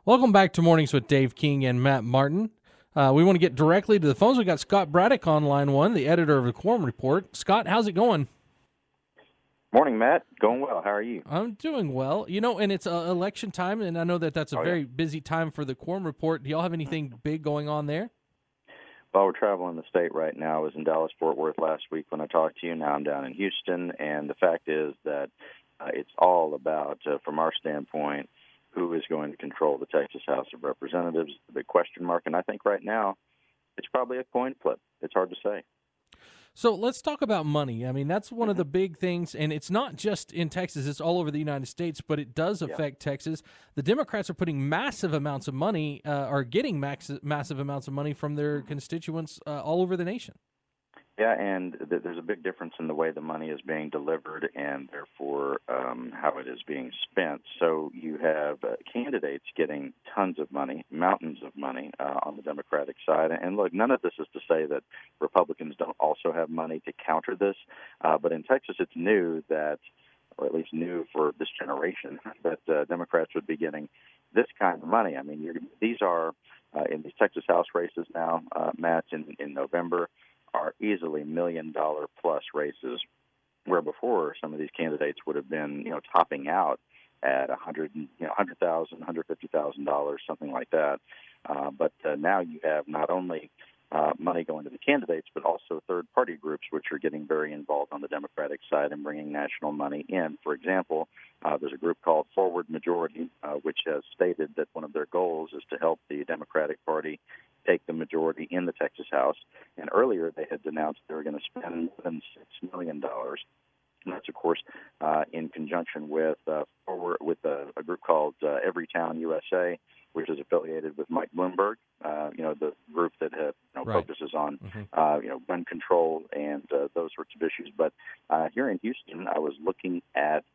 Welcome back to Mornings with Dave King and Matt Martin. We want to get directly to the phones. We got Scott Braddock on line one, the editor of the Quorum Report. Scott, how's it going? Morning, Matt. Going well. How are you? I'm doing well. You know, and it's election time, and I know that that's a very busy time for the Quorum Report. Do y'all have anything big going on there? Well, we're traveling the state right now. I was in Dallas-Fort Worth last week when I talked to you. Now I'm down in Houston, and the fact is that it's all about, from our standpoint, who is going to control the Texas House of Representatives, the big question mark. And I think right now it's probably a coin flip. It's hard to say. So let's talk about money. I mean, that's one of the big things, and it's not just in Texas. It's all over the United States, but it does affect Texas. The Democrats are putting massive amounts of money, are getting massive amounts of money from their constituents all over the nation. Yeah, and there's a big difference in the way the money is being delivered and therefore how it is being spent. So you have candidates getting tons of money, mountains of money on the Democratic side. And look, none of this is to say that Republicans don't also have money to counter this. But in Texas, it's new that, or at least new for this generation, that Democrats would be getting this kind of money. I mean, these are in these Texas House races now, Matt, in November, are easily $1 million plus races, where before some of these candidates would have been, topping out at $100,000, $150,000, something like that. But now you have not only money going to the candidates, but also third-party groups which are getting very involved on the Democratic side and bringing national money in. For example, there's a group called Forward Majority, which has stated that one of their goals is to help the Democratic Party take the majority in the Texas House. And earlier they had announced they were going to spend more than $6 million. And that's, of course, in conjunction with a group called Every Town USA, which is affiliated with Mike Bloomberg, the group that focuses on, gun control and those sorts of issues. But here in Houston, I was looking at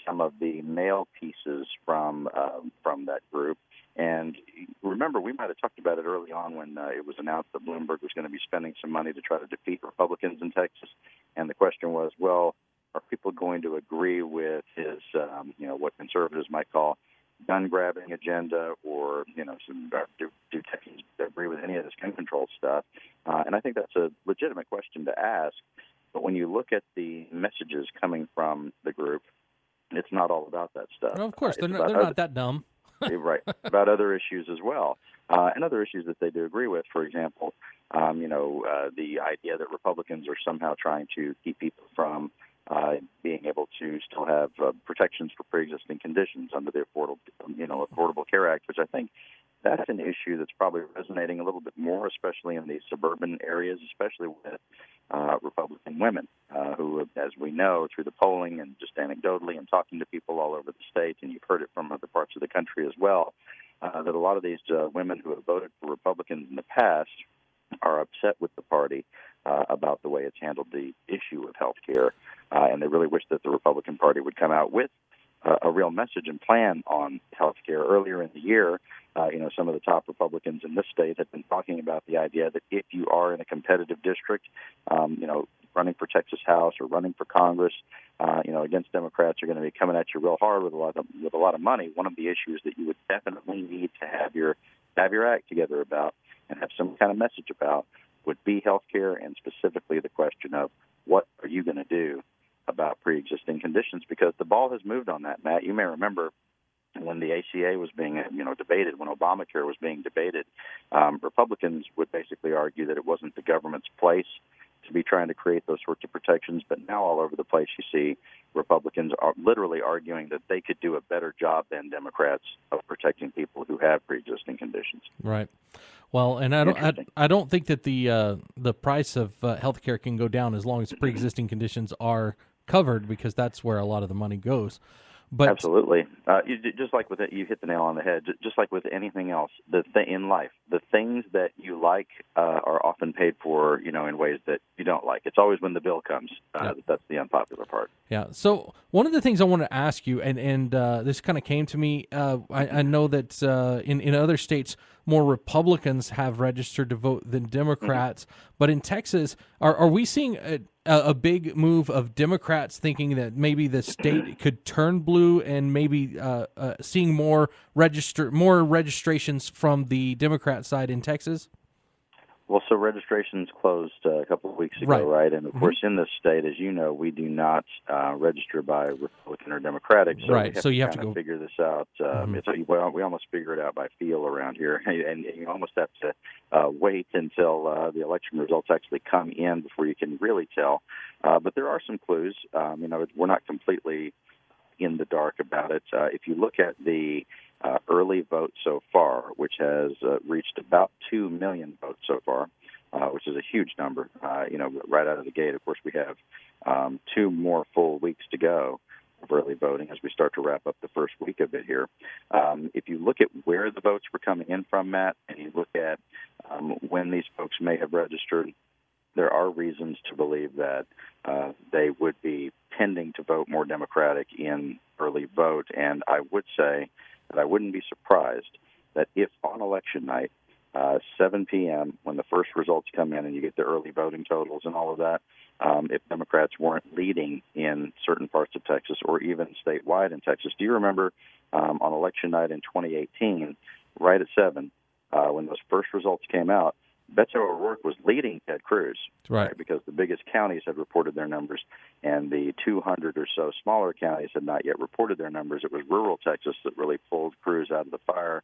some of the mail pieces from that group. And remember, we might have talked about it early on when it was announced that Bloomberg was going to be spending some money to try to defeat Republicans in Texas. And the question was, well, are people going to agree with his, what conservatives might call gun-grabbing agenda, or, do Texans agree with any of this gun control stuff? And I think that's a legitimate question to ask. But when you look at the messages coming from the group, it's not all about that stuff. Well, of course, they're not that dumb. Right, about other issues as well, and other issues that they do agree with. For example, the idea that Republicans are somehow trying to keep people from being able to still have protections for pre-existing conditions under the Affordable Care Act, which I think that's an issue that's probably resonating a little bit more, especially in these suburban areas, especially with Republican women who, as we know through the polling and just anecdotally and talking to people all over the state, and you've heard it from other parts of the country as well, that a lot of these women who have voted for Republicans in the past are upset with the party about the way it's handled the issue of health care, and they really wish that the Republican Party would come out with a real message and plan on health care. Earlier in the year, some of the top Republicans in this state had been talking about the idea that if you are in a competitive district, running for Texas House or running for Congress, against Democrats are going to be coming at you real hard with a lot of money. One of the issues that you would definitely need to have your act together about and have some kind of message about would be health care, and specifically the question of what are you going to do about pre-existing conditions, because the ball has moved on that, Matt. You may remember when the ACA was being, debated, when Obamacare was being debated, Republicans would basically argue that it wasn't the government's place to be trying to create those sorts of protections. But now all over the place you see Republicans are literally arguing that they could do a better job than Democrats of protecting people who have pre-existing conditions. Right. Well, and I don't think that the price of health care can go down as long as pre-existing conditions are covered, because that's where a lot of the money goes. But absolutely, just like with it, you hit the nail on the head. Just like with anything else, in life, the things that you like are often paid for, in ways that you don't like. It's always when the bill comes that's the unpopular part. Yeah. So one of the things I want to ask you, and this kind of came to me, I know that in other states, more Republicans have registered to vote than Democrats. Mm-hmm. But in Texas, are we seeing a big move of Democrats thinking that maybe the state could turn blue and maybe seeing more registrations from the Democrat side in Texas? Well, so registrations closed a couple of weeks ago, right? And of course, in this state, as you know, we do not register by Republican or Democratic, so right. we So you have to to go figure this out. We almost figure it out by feel around here, and you almost have to wait until the election results actually come in before you can really tell. But there are some clues. We're not completely in the dark about it. If you look at the early vote so far, which has reached about 2 million votes so far, which is a huge number. Right out of the gate, of course, we have 2 more full weeks to go of early voting as we start to wrap up the first week of it here. If you look at where the votes were coming in from, Matt, and you look at when these folks may have registered, there are reasons to believe that they would be tending to vote more Democratic in early vote. And I would say that I wouldn't be surprised that if on election night, 7 p.m., when the first results come in and you get the early voting totals and all of that, if Democrats weren't leading in certain parts of Texas or even statewide in Texas. Do you remember on election night in 2018, right at 7, when those first results came out, Beto O'Rourke was leading Ted Cruz, right? Because the biggest counties had reported their numbers, and the 200 or so smaller counties had not yet reported their numbers. It was rural Texas that really pulled Cruz out of the fire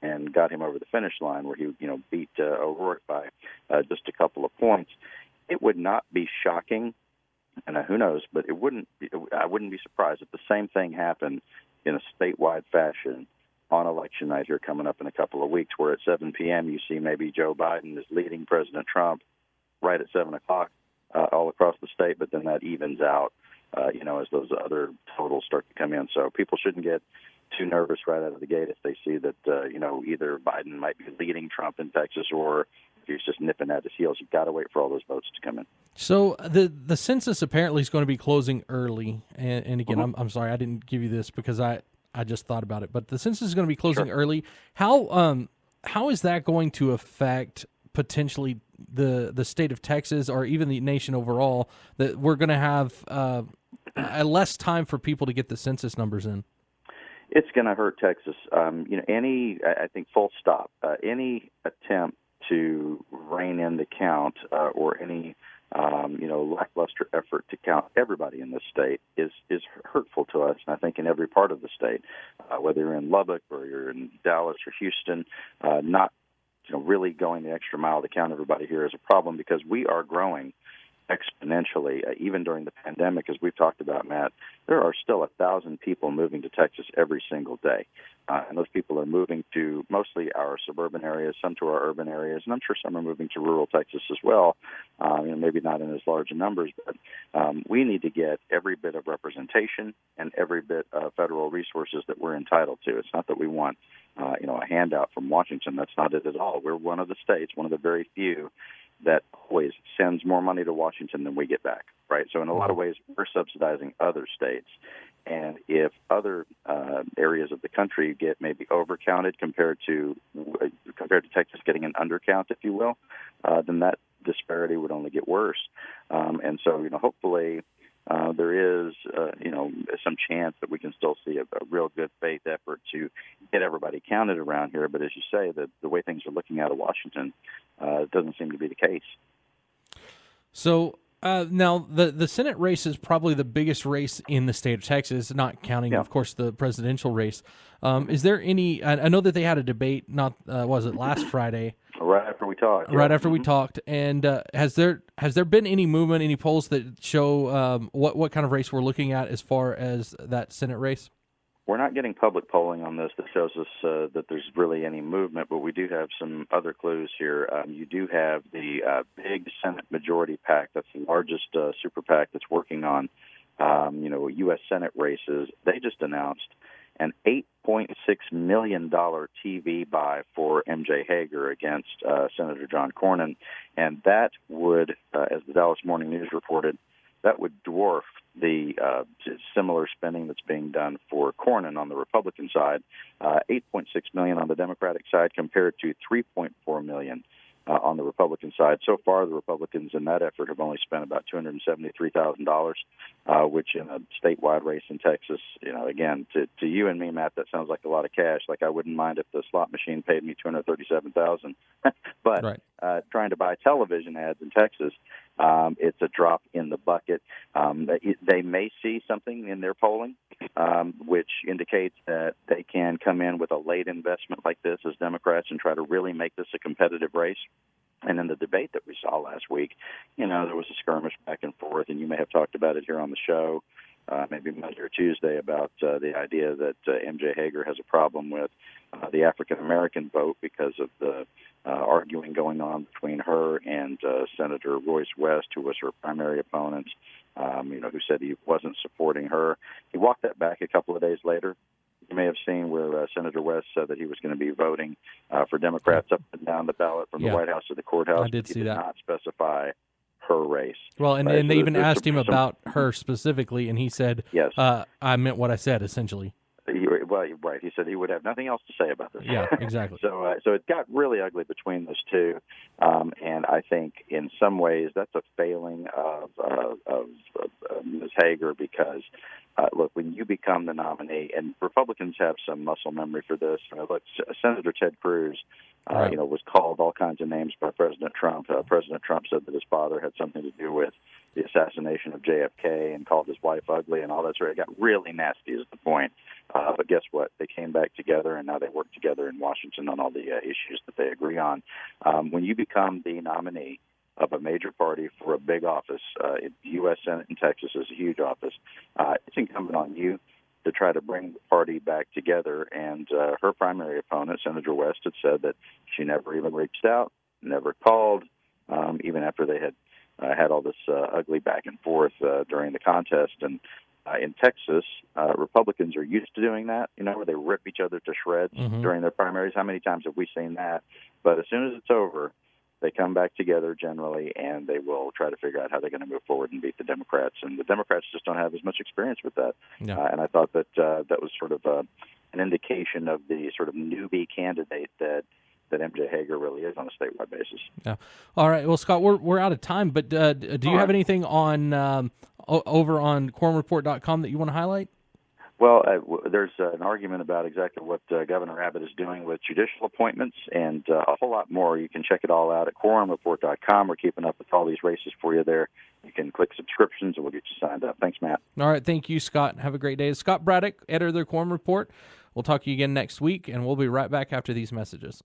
and got him over the finish line, where he, beat O'Rourke by just a couple of points. It would not be shocking, and who knows, but I wouldn't be surprised if the same thing happened in a statewide fashion on election night here coming up in a couple of weeks, where at 7 p.m. you see maybe Joe Biden is leading President Trump right at 7 o'clock all across the state, but then that evens out, as those other totals start to come in. So people shouldn't get too nervous right out of the gate if they see that, either Biden might be leading Trump in Texas or if he's just nipping at his heels. You've got to wait for all those votes to come in. So the census apparently is going to be closing early. And again, I'm sorry, I didn't give you this because I just thought about it, but the census is going to be closing early. How is that going to affect potentially the state of Texas or even the nation overall, that we're going to have a less time for people to get the census numbers in? It's going to hurt Texas. I think full stop, any attempt to rein in the count or any lackluster effort to count everybody in this state is hurtful to us, and I think in every part of the state, whether you're in Lubbock or you're in Dallas or Houston, not really going the extra mile to count everybody here is a problem, because we are growing exponentially. Even during the pandemic, as we've talked about, Matt, there are still 1,000 people moving to Texas every single day. And those people are moving to mostly our suburban areas, some to our urban areas, and I'm sure some are moving to rural Texas as well, maybe not in as large numbers, but we need to get every bit of representation and every bit of federal resources that we're entitled to. It's not that we want a handout from Washington. That's not it at all. We're one of the states, one of the very few that always sends more money to Washington than we get back, right? So in a lot of ways, we're subsidizing other states. And if other areas of the country get maybe overcounted compared to Texas getting an undercount, if you will, then that disparity would only get worse. And so, hopefully there is, some chance that we can still see a real good faith effort to get everybody counted around here. But as you say, the way things are looking out of Washington, it doesn't seem to be the case. So now the Senate race is probably the biggest race in the state of Texas, not counting, of course, the presidential race. Is there any? I know that they had a debate. Was it last Friday? Right after we talked. Right after we talked, and has there been any movement, any polls that show what kind of race we're looking at as far as that Senate race? We're not getting public polling on this that shows us that there's really any movement, but we do have some other clues here. You do have the big Senate majority PAC. That's the largest super PAC that's working on, U.S. Senate races. They just announced an $8.6 million TV buy for MJ Hegar against Senator John Cornyn, and that would, as the Dallas Morning News reported, that would dwarf the similar spending that's being done for Cornyn on the Republican side. $8.6 million on the Democratic side compared to $3.4 million on the Republican side. So far, the Republicans in that effort have only spent about $273,000, which in a statewide race in Texas, again, to you and me, Matt, that sounds like a lot of cash. Like, I wouldn't mind if the slot machine paid me $237,000. But right. Trying to buy television ads in Texas, it's a drop in the bucket. They may see something in their polling, which indicates that they can come in with a late investment like this as Democrats and try to really make this a competitive race. And in the debate that we saw last week, there was a skirmish back and forth, and you may have talked about it here on the show, maybe Monday or Tuesday, about the idea that MJ Hegar has a problem with the African-American vote because of the arguing going on between her and Senator Royce West, who was her primary opponent, who said he wasn't supporting her. He walked that back a couple of days later. You may have seen where Senator West said that he was going to be voting for Democrats up and down the ballot from the White House to the courthouse. I did see that. He did not specify her race. Well, and they even asked him about her specifically, and he said, yes, I meant what I said, essentially. Right. He said he would have nothing else to say about this. Yeah, exactly. So it got really ugly between those two, and I think in some ways that's a failing of Ms. Hegar because, look, when you become the nominee, and Republicans have some muscle memory for this. Senator Ted Cruz, was called all kinds of names by President Trump. President Trump said that his father had something to do with the assassination of JFK and called his wife ugly and all that sort of. It got really nasty is the point. But guess what? They came back together, and now they work together in Washington on all the issues that they agree on. When you become the nominee of a major party for a big office, U.S. Senate in Texas is a huge office, it's incumbent on you to try to bring the party back together. And her primary opponent, Senator West, had said that she never even reached out, never called, even after they had had all this ugly back and forth during the contest. And in Texas, Republicans are used to doing that, where they rip each other to shreds during their primaries. How many times have we seen that? But as soon as it's over, they come back together generally, and they will try to figure out how they're going to move forward and beat the Democrats. And the Democrats just don't have as much experience with that. Yeah. And I thought that that was sort of an indication of the sort of newbie candidate that MJ Hegar really is on a statewide basis. Yeah. All right. Well, Scott, we're out of time, but do you have anything on over on quorumreport.com that you want to highlight? Well, there's an argument about exactly what Governor Abbott is doing with judicial appointments and a whole lot more. You can check it all out at quorumreport.com. We're keeping up with all these races for you there. You can click subscriptions, and we'll get you signed up. Thanks, Matt. All right. Thank you, Scott. Have a great day. Scott Braddock, editor of the Quorum Report. We'll talk to you again next week, and we'll be right back after these messages.